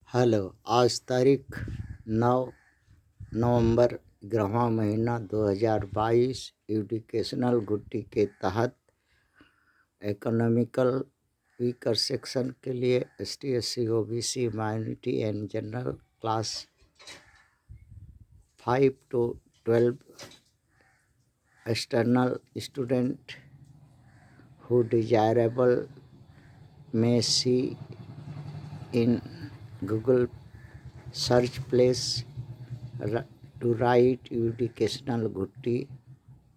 Hello. आज तारीख 9 नवंबर 11वां महीना 2022 एजुकेशनल गुट्टी के तहत इकोनॉमिकल वीकर सेक्शन के लिए ST SC OBC minority and general class 5 to 12 external student who desirable may see in Google search place to write educational गुट्टी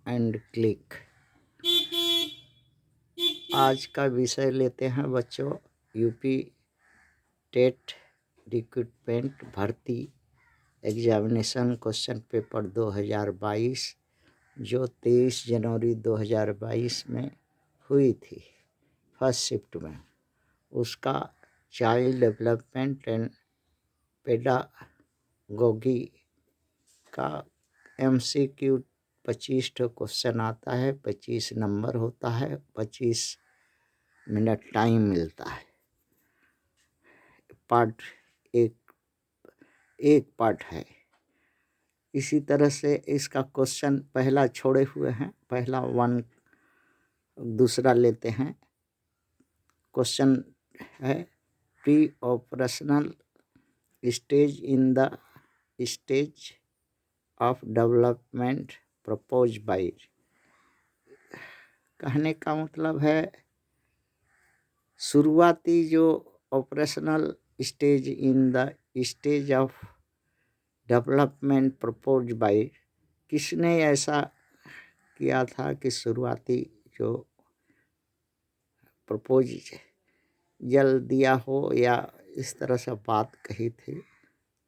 एंड क्लिक। आज का विषय लेते हैं बच्चों यूपी टेट रिक्रूटमेंट भर्ती एग्जामिनेशन क्वेश्चन पेपर 2022 जो 23 जनवरी 2022 में हुई थी फर्स्ट शिफ्ट में। उसका चाइल्ड डेवलपमेंट एंड पेडागोगी का MCQ 25 क्वेश्चन आता है, 25 नंबर होता है, 25 मिनट टाइम मिलता है। पार्ट एक पार्ट है। इसी तरह से इसका क्वेश्चन पहला छोड़े हुए हैं, पहला 1 दूसरा लेते हैं। क्वेश्चन है pre operational stage in the stage of development propose by. कहने का मतलब है शुरुआती जो operational stage in the stage of development propose by, किसने ऐसा किया था कि शुरुआती जो प्रपोज जल दिया हो या इस तरह से बात कही थी,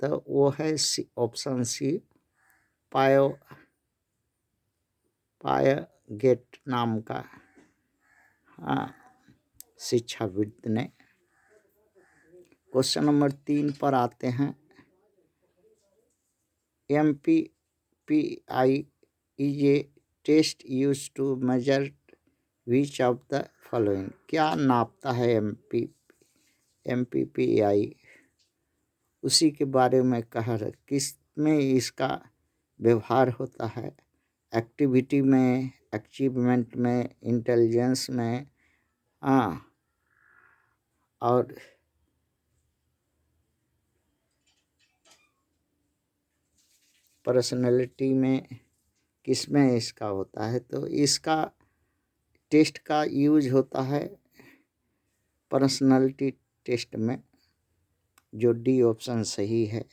तो वो है ऑप्शन सी पायगेट नाम का शिक्षाविद ने। क्वेश्चन नंबर 3 पर आते हैं। MPPI is a test used to measure which of the following। क्या नापता है MPPI? उसी के बारे में कहा है, किस में इसका व्यवहार होता है? एक्टिविटी में, अचीवमेंट में, इंटेलिजेंस में, और पर्सनैलिटी में, किस में इसका होता है? तो इसका टेस्ट का यूज होता है पर्सनैलिटी टेस्ट में, जो डी ऑप्शन सही है।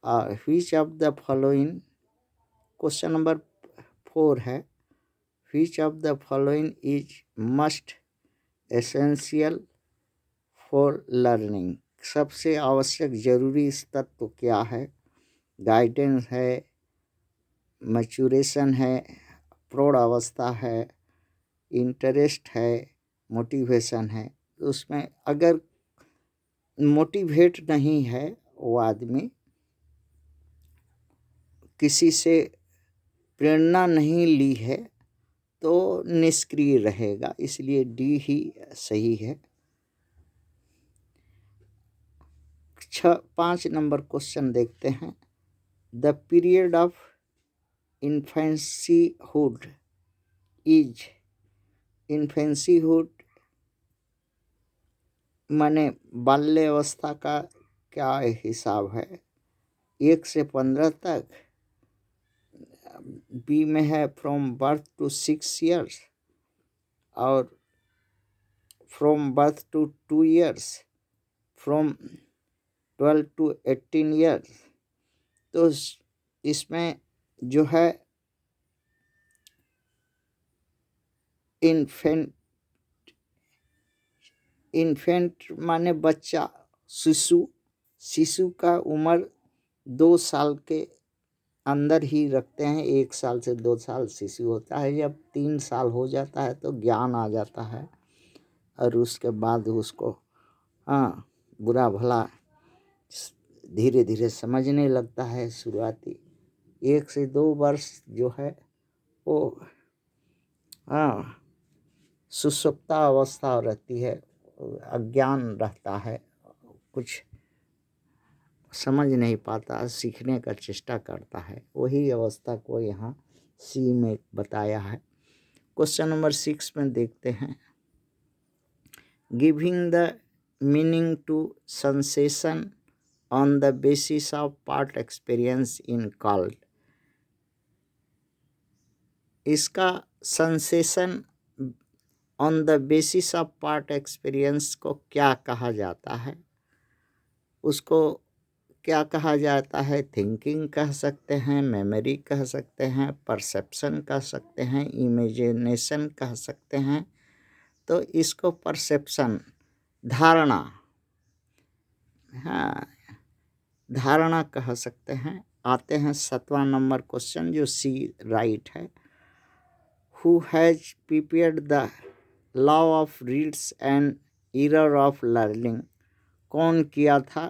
Which of the following, question number 4 है, which of the following is must essential for learning. सबसे आवश्यक जरूरी तत्व क्या है? गाइडेंस है, मैच्योरेशन है, प्रौढ़ अवस्था है, इंटरेस्ट है, मोटिवेशन है। उसमें अगर मोटिवेट नहीं है वो आदमी, किसी से प्रेरणा नहीं ली है, तो निष्क्रिय रहेगा, इसलिए डी ही सही है। 5 नंबर क्वेश्चन देखते हैं। द पीरियड ऑफ इन्फेंसीहुड इज, इन्फेंसीहुड माने बाल्यावस्था का क्या हिसाब है? 1 से 15 तक। बी में है फ्रॉम बर्थ टू 6 years और from birth to 2 years, from 12 to 18 years। तो इसमें जो है इन्फेंट माने बच्चा, शिशु का उम्र 2 साल के अंदर ही रखते हैं। 1 साल से 2 साल शिशु होता है। जब 3 साल हो जाता है तो ज्ञान आ जाता है और उसके बाद उसको बुरा भला धीरे धीरे समझने लगता है। शुरुआती 1 से 2 वर्ष जो है वो सुषुप्ता अवस्था रहती है, अज्ञान रहता है, कुछ समझ नहीं पाता, सीखने का चेष्टा करता है, वही अवस्था को यहाँ सी में बताया है। क्वेश्चन नंबर 6 में देखते हैं, giving the meaning to sensation on the basis of part experience in called. इसका sensation on the basis of part experience को क्या कहा जाता है? उसको क्या कहा जाता है? थिंकिंग कह सकते हैं, मेमोरी कह सकते हैं, परसेप्शन कह सकते हैं, इमेजिनेशन कह सकते हैं। तो इसको परसेप्शन, धारणा, हाँ धारणा कह सकते हैं। आते हैं 7वां नंबर क्वेश्चन, जो सी राइट है। Who has prepared the law of reads and error of learning? कौन किया था?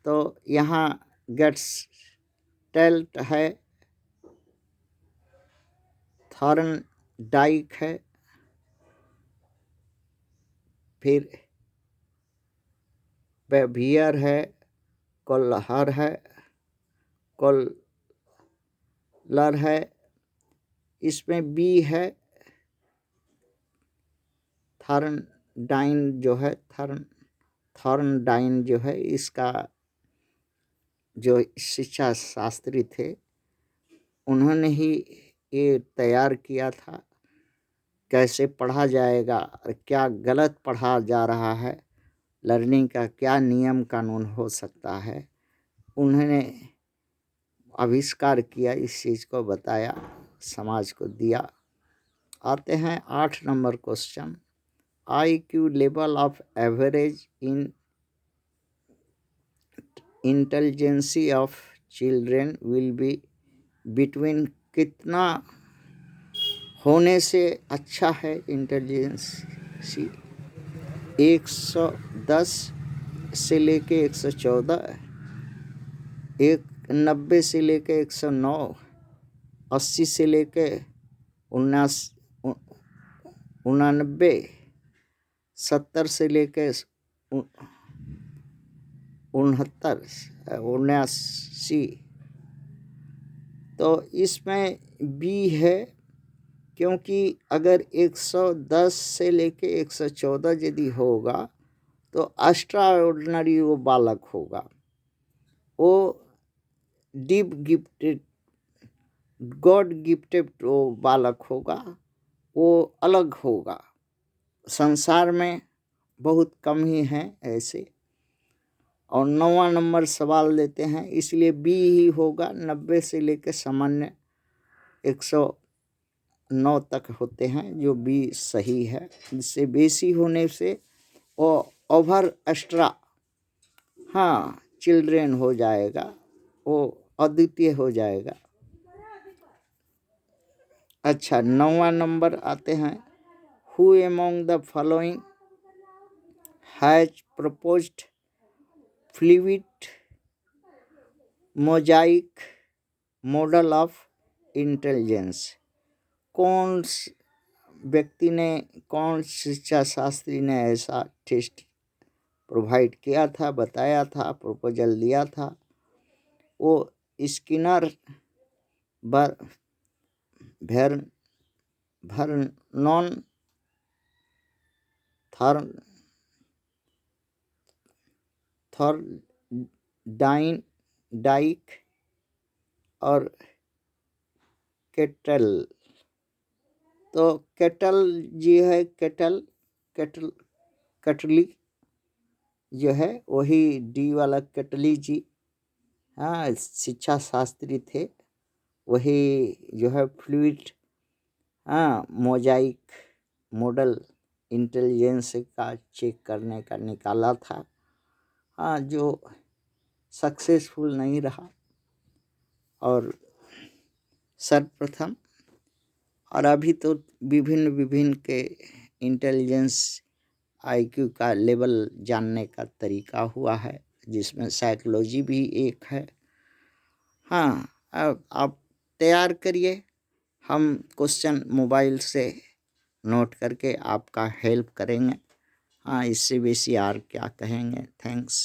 तो यहाँ गेस्टेल्ट है, थॉर्नडाइक है, फिर बेवियर है, कोल्हर है, कोलर है, इसमें बी है थॉर्नडाइन जो है, थॉर्नडाइन जो है, इसका जो शिक्षा शास्त्री थे उन्होंने ही ये तैयार किया था, कैसे पढ़ा जाएगा और क्या गलत पढ़ा जा रहा है, लर्निंग का क्या नियम कानून हो सकता है, उन्होंने आविष्कार किया, इस चीज़ को बताया, समाज को दिया। आते हैं 8 number question, IQ level of average in intelligence of children will be between, कितना होने से अच्छा है इंटेलिजेंसी? 110 से लेके 114, 90 से लेके 109, 80 से लेके 89, 70 से लेके 79, तो इसमें बी है, क्योंकि अगर 110 से लेके 114 यदि होगा तो एक्स्ट्राऑर्डिनरी वो बालक होगा, वो डीप गिफ्टेड, गॉड गिफ्टेड वो बालक होगा, वो अलग होगा। संसार में बहुत कम ही हैं ऐसे। और 9वां नंबर सवाल लेते हैं, इसलिए बी ही होगा। 90 से लेकर सामान्य 109 तक होते हैं, जो बी सही है। इससे बेसी होने से वो ओवर एक्स्ट्रा, हाँ चिल्ड्रेन हो जाएगा, वो अद्वितीय हो जाएगा। अच्छा 9वां नंबर आते हैं, who among the following has proposed fluid Mosaic model of intelligence? कौन व्यक्ति ने, कौन शिक्षा शास्त्री ने ऐसा टेस्ट प्रोवाइड किया था, बताया था, प्रपोजल दिया था? वो स्किनर वर्नन थॉर्नडाइक और केटल। तो केटल जी है, केटली जो है, वही डी वाला केटली जी, हाँ शिक्षा शास्त्री थे, वही जो है फ्लूइड, हाँ मोजाइक मॉडल इंटेलिजेंस का चेक करने का निकाला था, हाँ जो सक्सेसफुल नहीं रहा। और सर्वप्रथम, और अभी तो विभिन्न के इंटेलिजेंस IQ का लेवल जानने का तरीका हुआ है, जिसमें साइकोलॉजी भी एक है। हाँ अब आप तैयार करिए, हम क्वेश्चन मोबाइल से नोट करके आपका हेल्प करेंगे। हाँ इससे बेसी और क्या कहेंगे। थैंक्स।